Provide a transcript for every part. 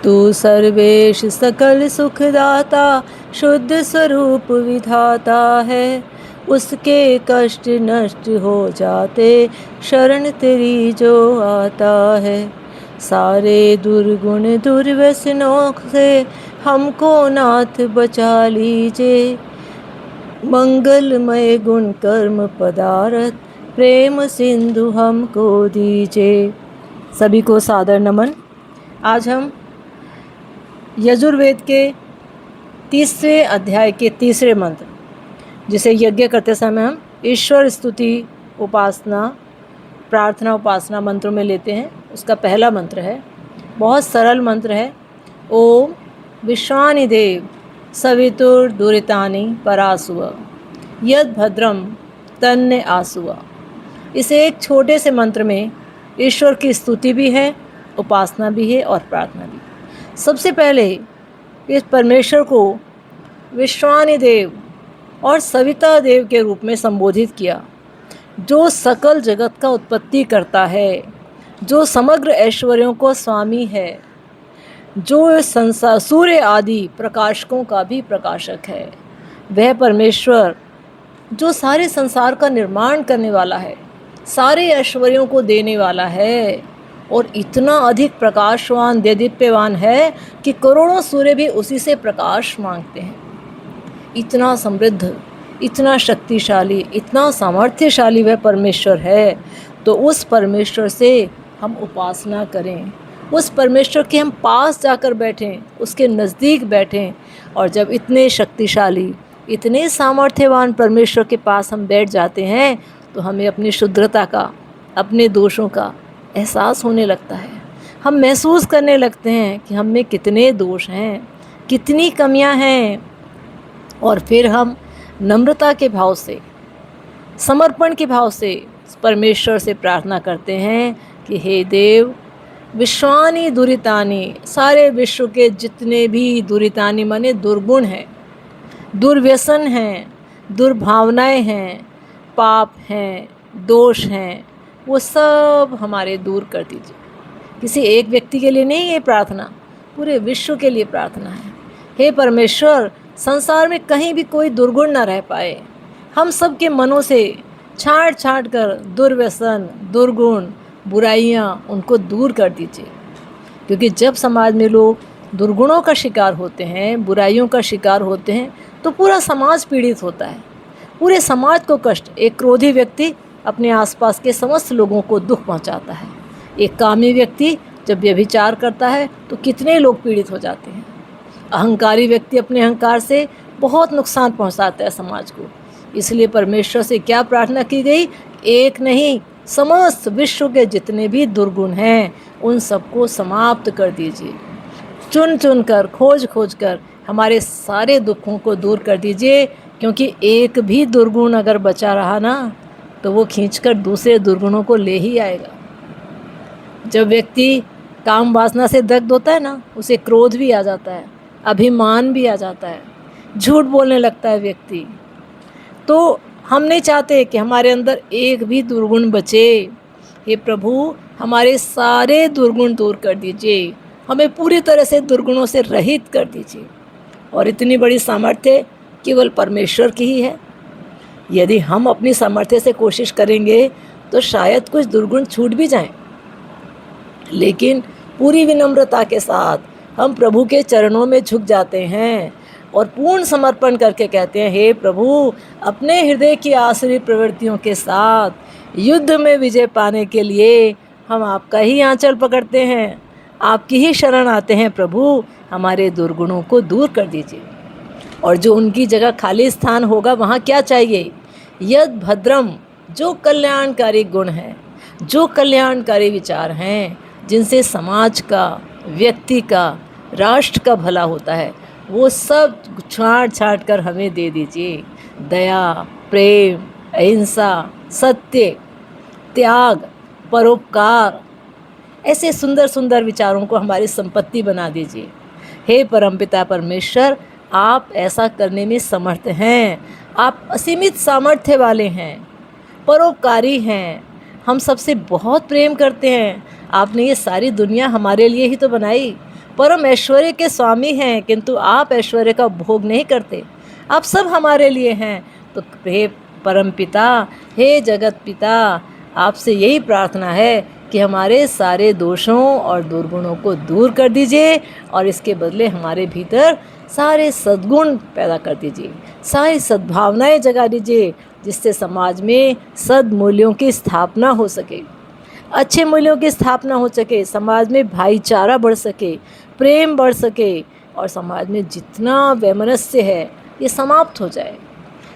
तू सर्वेश सकल सुखदाता शुद्ध स्वरूप विधाता है। उसके कष्ट नष्ट हो जाते शरण तेरी जो आता है। सारे दुर्गुण दुर्व्यसनों से हमको नाथ बचा लीजिए। मंगलमय गुण कर्म पदार्थ प्रेम सिंधु हमको दीजिए। सभी को सादर नमन। आज हम यजुर्वेद के 3रे अध्याय के 3रे मंत्र, जिसे यज्ञ करते समय हम ईश्वर स्तुति उपासना प्रार्थना उपासना मंत्रों में लेते हैं, उसका पहला मंत्र है। बहुत सरल मंत्र है। ओम विश्वानि देव सवितुर दुरितानि परासुव यद भद्रम तन्ने आसुव। इस एक छोटे से मंत्र में ईश्वर की स्तुति भी है, उपासना भी है और प्रार्थना भी। सबसे पहले इस परमेश्वर को विश्वानि देव और सविता देव के रूप में संबोधित किया, जो सकल जगत का उत्पत्ति करता है, जो समग्र ऐश्वर्यों को स्वामी है, जो संसार सूर्य आदि प्रकाशकों का भी प्रकाशक है। वह परमेश्वर जो सारे संसार का निर्माण करने वाला है, सारे ऐश्वर्यों को देने वाला है और इतना अधिक प्रकाशवान देदीप्यवान है कि करोड़ों सूर्य भी उसी से प्रकाश मांगते हैं। इतना समृद्ध, इतना शक्तिशाली, इतना सामर्थ्यशाली वह परमेश्वर है। तो उस परमेश्वर से हम उपासना करें, उस परमेश्वर के हम पास जाकर बैठें, उसके नज़दीक बैठें। और जब इतने शक्तिशाली, इतने सामर्थ्यवान परमेश्वर के पास हम बैठ जाते हैं तो हमें अपनी शुद्धता का, अपने दोषों का एहसास होने लगता है। हम महसूस करने लगते हैं कि हम में कितने दोष हैं, कितनी कमियां हैं। और फिर हम नम्रता के भाव से, समर्पण के भाव से परमेश्वर से प्रार्थना करते हैं कि हे देव, विश्वानि दुरितानि, सारे विश्व के जितने भी दुरितानि माने दुर्गुण हैं, दुर्व्यसन हैं, दुर्भावनाएं हैं, पाप हैं, दोष हैं, वो सब हमारे दूर कर दीजिए। किसी एक व्यक्ति के लिए नहीं ये प्रार्थना, पूरे विश्व के लिए प्रार्थना है। हे परमेश्वर, संसार में कहीं भी कोई दुर्गुण ना रह पाए। हम सब के मनों से छांट छांट कर दुर्व्यसन, दुर्गुण, बुराइयाँ उनको दूर कर दीजिए। क्योंकि जब समाज में लोग दुर्गुणों का शिकार होते हैं, बुराइयों का शिकार होते हैं, तो पूरा समाज पीड़ित होता है, पूरे समाज को कष्ट। एक क्रोधी व्यक्ति अपने आसपास के समस्त लोगों को दुख पहुंचाता है। एक कामी व्यक्ति जब व्यभिचार करता है तो कितने लोग पीड़ित हो जाते हैं। अहंकारी व्यक्ति अपने अहंकार से बहुत नुकसान पहुंचाता है समाज को। इसलिए परमेश्वर से क्या प्रार्थना की गई? एक नहीं, समस्त विश्व के जितने भी दुर्गुण हैं उन सबको समाप्त कर दीजिए। चुन चुन कर, खोज खोज कर हमारे सारे दुखों को दूर कर दीजिए। क्योंकि एक भी दुर्गुण अगर बचा रहा ना तो वो खींचकर दूसरे दुर्गुणों को ले ही आएगा। जब व्यक्ति काम वासना से दग्ध होता है ना, उसे क्रोध भी आ जाता है, अभिमान भी आ जाता है, झूठ बोलने लगता है व्यक्ति। तो हम नहीं चाहते कि हमारे अंदर एक भी दुर्गुण बचे। हे प्रभु, हमारे सारे दुर्गुण दूर कर दीजिए, हमें पूरी तरह से दुर्गुणों से रहित कर दीजिए। और इतनी बड़ी सामर्थ्य केवल परमेश्वर की ही है। यदि हम अपनी सामर्थ्य से कोशिश करेंगे तो शायद कुछ दुर्गुण छूट भी जाएं। लेकिन पूरी विनम्रता के साथ हम प्रभु के चरणों में झुक जाते हैं और पूर्ण समर्पण करके कहते हैं, हे प्रभु, अपने हृदय की आसुरी प्रवृत्तियों के साथ युद्ध में विजय पाने के लिए हम आपका ही आंचल पकड़ते हैं, आपकी ही शरण आते हैं। प्रभु, हमारे दुर्गुणों को दूर कर दीजिए। और जो उनकी जगह खाली स्थान होगा वहाँ क्या चाहिए? यद भद्रम, जो कल्याणकारी गुण हैं, जो कल्याणकारी विचार हैं, जिनसे समाज का, व्यक्ति का, राष्ट्र का भला होता है, वो सब छांट छांट कर हमें दे दीजिए। दया, प्रेम, अहिंसा, सत्य, त्याग, परोपकार, ऐसे सुंदर सुंदर विचारों को हमारी संपत्ति बना दीजिए। हे परमपिता परमेश्वर, आप ऐसा करने में समर्थ हैं। आप असीमित सामर्थ्य वाले हैं, परोपकारी हैं, हम सबसे बहुत प्रेम करते हैं। आपने ये सारी दुनिया हमारे लिए ही तो बनाई। परम ऐश्वर्य के स्वामी हैं, किंतु आप ऐश्वर्य का भोग नहीं करते। आप सब हमारे लिए हैं। तो हे परम पिता, हे जगत पिता, आपसे यही प्रार्थना है कि हमारे सारे दोषों और दुर्गुणों को दूर कर दीजिए और इसके बदले हमारे भीतर सारे सद्गुण पैदा कर दीजिए, सारी सद्भावनाएं जगा दीजिए, जिससे समाज में सद्मूल्यों की स्थापना हो सके, अच्छे मूल्यों की स्थापना हो सके, समाज में भाईचारा बढ़ सके, प्रेम बढ़ सके और समाज में जितना वैमनस्य है ये समाप्त हो जाए।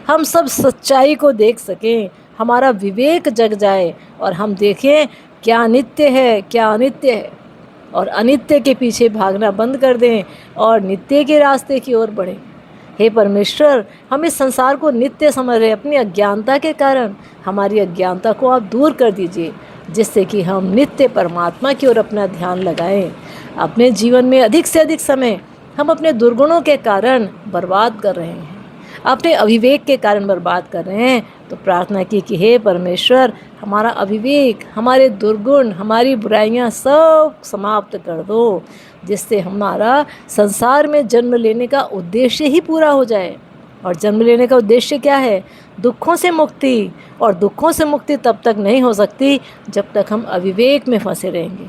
हम सब सच्चाई को देख सकें, हमारा विवेक जग जाए और हम देखें क्या नित्य है क्या अनित्य है, और अनित्य के पीछे भागना बंद कर दें और नित्य के रास्ते की ओर बढ़ें। हे परमेश्वर, हम इस संसार को नित्य समझ रहे अपनी अज्ञानता के कारण। हमारी अज्ञानता को आप दूर कर दीजिए, जिससे कि हम नित्य परमात्मा की ओर अपना ध्यान लगाएं। अपने जीवन में अधिक से अधिक समय हम अपने दुर्गुणों के कारण बर्बाद कर रहे हैं, अपने अविवेक के कारण बर्बाद कर रहे हैं। तो प्रार्थना की कि हे परमेश्वर, हमारा अविवेक, हमारे दुर्गुण, हमारी बुराइयां सब समाप्त कर दो, जिससे हमारा संसार में जन्म लेने का उद्देश्य ही पूरा हो जाए। और जन्म लेने का उद्देश्य क्या है? दुखों से मुक्ति। और दुखों से मुक्ति तब तक नहीं हो सकती जब तक हम अविवेक में फंसे रहेंगे,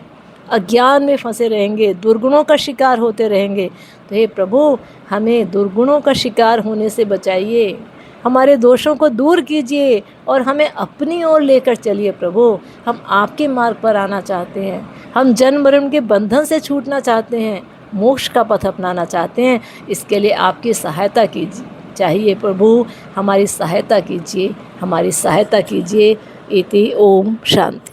अज्ञान में फंसे रहेंगे, दुर्गुणों का शिकार होते रहेंगे। तो हे प्रभु, हमें दुर्गुणों का शिकार होने से बचाइए, हमारे दोषों को दूर कीजिए और हमें अपनी ओर लेकर चलिए। प्रभु, हम आपके मार्ग पर आना चाहते हैं, हम जन्म मरण के बंधन से छूटना चाहते हैं, मोक्ष का पथ अपनाना चाहते हैं। इसके लिए आपकी सहायता कीजिए चाहिए प्रभु, हमारी सहायता कीजिए, हमारी सहायता कीजिए। इति ओम शांति।